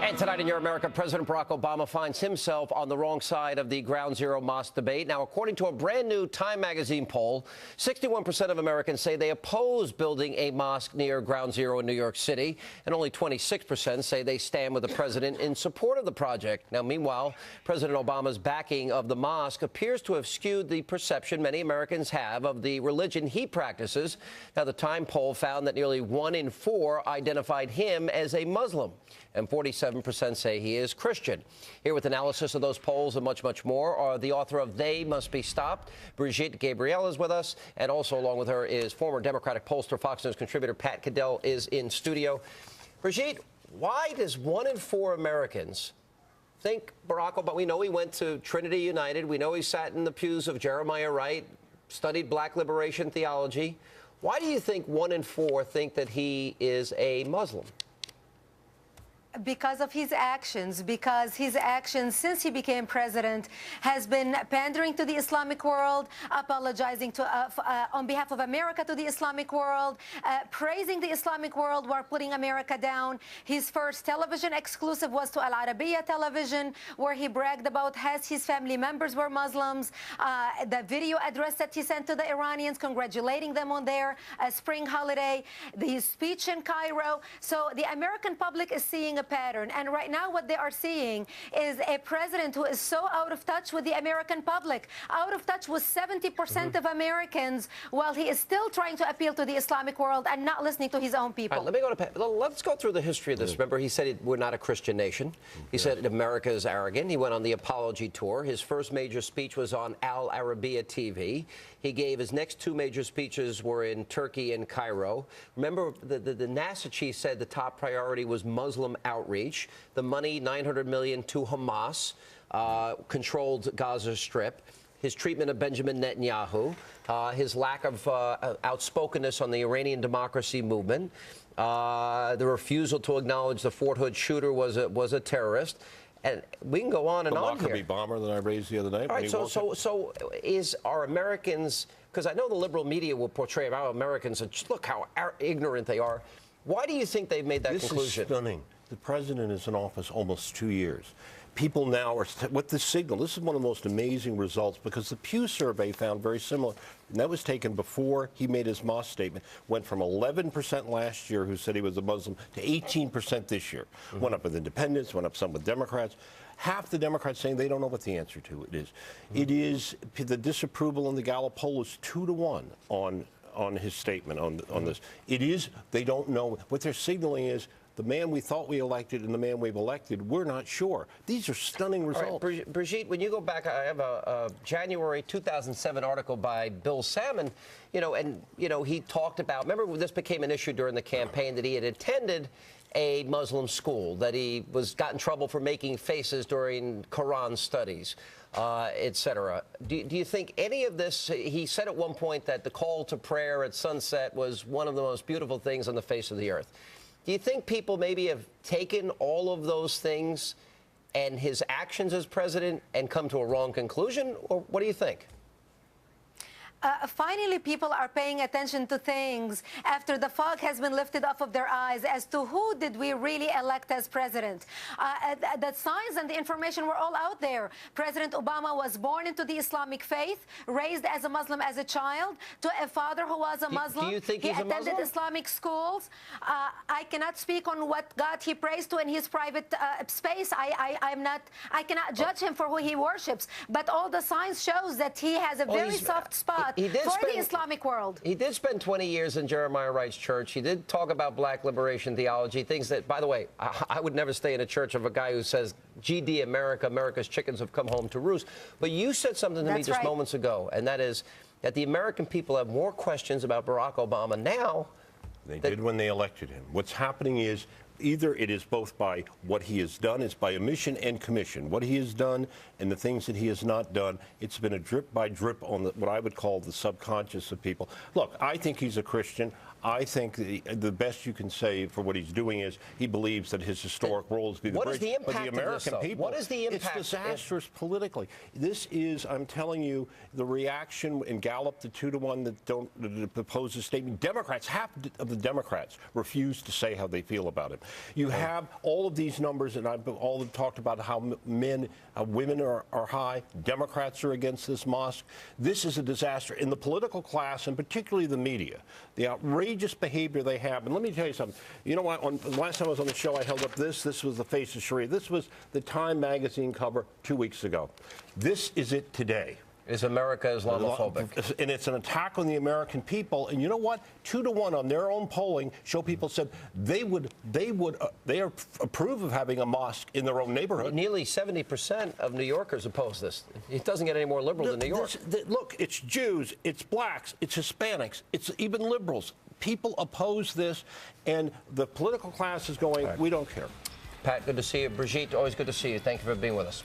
And tonight in Your America, President Barack Obama finds himself on the wrong side of the Ground Zero mosque debate. Now, according to a brand new Time magazine poll, 61% of Americans say they oppose building a mosque near Ground Zero in New York City, and only 26% say they stand with the president in support of the project. Now, meanwhile, President Obama's backing of the mosque appears to have skewed the perception many Americans have of the religion he practices. Now, the Time poll found that nearly 1 in 4 identified him as a Muslim, and 47% say he is Christian. Here with analysis of those polls and much, much more are the author of They Must Be Stopped. Brigitte Gabriel is with us, and also along with her is former Democratic pollster, Fox News contributor Pat Caddell is in studio. Brigitte, why does 1 in 4 Americans think Barack Obama? We know he went to Trinity United. We know he sat in the pews of Jeremiah Wright, studied black liberation theology. Why do you think 1 in 4 think that he is a Muslim? Because of his actions, since he became president has been pandering to the Islamic world, apologizing to on behalf of America to the Islamic world, praising the Islamic world while putting America down. His first television exclusive was to Al Arabiya television, where he bragged about his family members were Muslims. The video address that he sent to the Iranians, congratulating them on their spring holiday, his speech in Cairo. So the American public is seeing a pattern, and right now what they are seeing is a president who is so out of touch with the American public, out of touch with 70% of Americans, while he is still trying to appeal to the Islamic world and not listening to his own people. All right, let me go to Pat. Let's go through the history of this. Remember, he said we're not a Christian nation. He said America is arrogant. He went on the apology tour. His first major speech was on Al Arabiya TV. He gave his next 2 major speeches were in Turkey and Cairo. Remember, the NASA chief said the top priority was Muslim outreach. The money, $900 million to Hamas, controlled Gaza Strip. His treatment of Benjamin Netanyahu, his lack of outspokenness on the Iranian democracy movement, the refusal to acknowledge the Fort Hood shooter was a terrorist. And we can go on and on here. The Lockerbie bomber that I raised the other night. All right, so are Americans, because I know the liberal media will portray how Americans, and just look how ignorant they are. Why do you think they've made that conclusion? This is stunning. The president is in office almost 2 years. People now are, with the signal, this is one of the most amazing results, because the Pew survey found very similar, and that was taken before he made his mosque statement, went from 11% last year who said he was a Muslim to 18% this year. Went up with independents, went up some with Democrats. Half the Democrats saying they don't know what the answer to it is. It is, the disapproval in the Gallup poll is 2 to 1 on his statement on this. It is, they don't know. What they're signaling is, the man we thought we elected and the man we've elected, we're not sure. These are stunning results. All right, Brigitte, when you go back, I have a January 2007 article by Bill Salmon, he talked about, remember when this became an issue during the campaign, that he had attended a Muslim school, that he got in trouble for making faces during Quran studies, etc. Do you think any of this, he said at one point that the call to prayer at sunset was one of the most beautiful things on the face of the earth. Do you think people maybe have taken all of those things and his actions as president and come to a wrong conclusion? Or what do you think? Finally, people are paying attention to things after the fog has been lifted off of their eyes as to who did we really elect as president. The signs and the information were all out there. President Obama was born into the Islamic faith, raised as a Muslim as a child, to a father who was a Muslim. Do you think he's a Muslim? He attended Islamic schools. I cannot speak on what God he prays to in his private space. I cannot judge him for who he worships. But all the signs shows that he has a very soft spot for the Islamic world. He did spend 20 years in Jeremiah Wright's church. He did talk about black liberation theology, things that, by the way, I would never stay in a church of a guy who says, GD America, America's chickens have come home to roost. But you said something to me just moments ago, and that is that the American people have more questions about Barack Obama now. They did when they elected him. What's happening is, either it is both by what he has done, it's by omission and commission. What he has done and the things that he has not done, it's been a drip by drip on what I would call the subconscious of people. Look, I think he's a Christian. I think the best you can say for what he's doing is he believes that his historic role is to be the What bridge. is the impact but the American of this, people, what is the impact? It's disastrous politically. This is, I'm telling you, the reaction in Gallup, the 2-to-1 that oppose the statement. Democrats, half of the Democrats refuse to say how they feel about it. You have all of these numbers, and I've all talked about how women are high. Democrats are against this mosque. This is a disaster in the political class, and particularly the media. The outrageous behavior they have. And let me tell you something. You know what? Last time I was on the show, I held up this. This was the face of Sharia. This was the Time magazine cover 2 weeks ago. This is it today. Is America Islamophobic? And it's an attack on the American people. And you know what? 2-to-1 on their own polling show people said they approve of having a mosque in their own neighborhood. Nearly 70% of New Yorkers oppose this. It doesn't get any more liberal than New York. Look, it's Jews, it's blacks, it's Hispanics, it's even liberals. People oppose this, and the political class is going, we don't care. Pat, good to see you. Brigitte, always good to see you. Thank you for being with us.